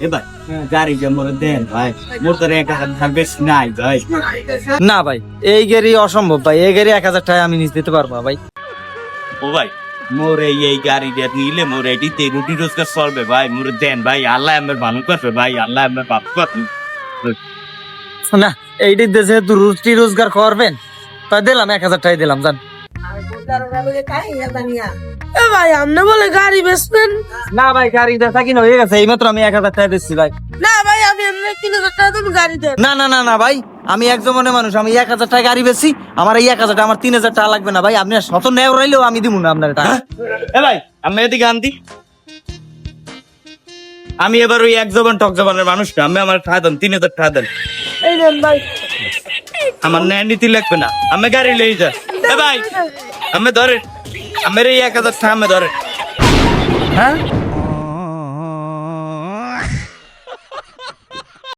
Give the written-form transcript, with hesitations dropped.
এ ভাই গাড়ি যে মোর দেন ভাই মোর তো 1000 বেশি নাই ভাই। না ভাই এই গাড়ি অসম্ভব ভাই, এই গাড়ি 1000 টাকা আমি নিতে দিতে পারবো না ভাই। ও ভাই মোর এই গাড়ি দিয়ে নিলে মোর এটিতে রুটি রোজগার চলবে ভাই, মোর দেন ভাই, আল্লাহ আমার ভালো করবে ভাই, আল্লাহ আমার বাপ করবে। না এইটি দেশে তো রুটি রোজগার করবেন, তাই দিলাম 1000 টাকা দিলাম জান। এ ভাই আপনি বলে গাড়ি বেচবেন? না ভাই গাড়ি দেখা কিনা হয়ে গেছে, এইমাত্র আমি 1000 টাকা দিচ্ছি ভাই। না ভাই আমি এমনি 3000 টাকা তুমি গাড়ি দেন। না না না না ভাই, আমি এক জমানের মানুষ, আমি 1000 টাকা গাড়ি বেশি, আমার এই 1000 টাকা আমার 3000 টাকা লাগবে না ভাই, আপনি শত নেও রাইলেও আমি দিব না আপনার টাকা। এ ভাই আমি এদিকে আনতি, আমি এবার ওই এক জবান টক জবানের মানুষ না, আমি আমার টাকা দেন 3000 টাকা দেন। এই নেন ভাই। আমার ন্যায় নীতি লাগবে না, আমি গাড়ি লই যা। এ ভাই আমি ধরে আমার এই 1000 টাকা আমি ধরে। হ্যাঁ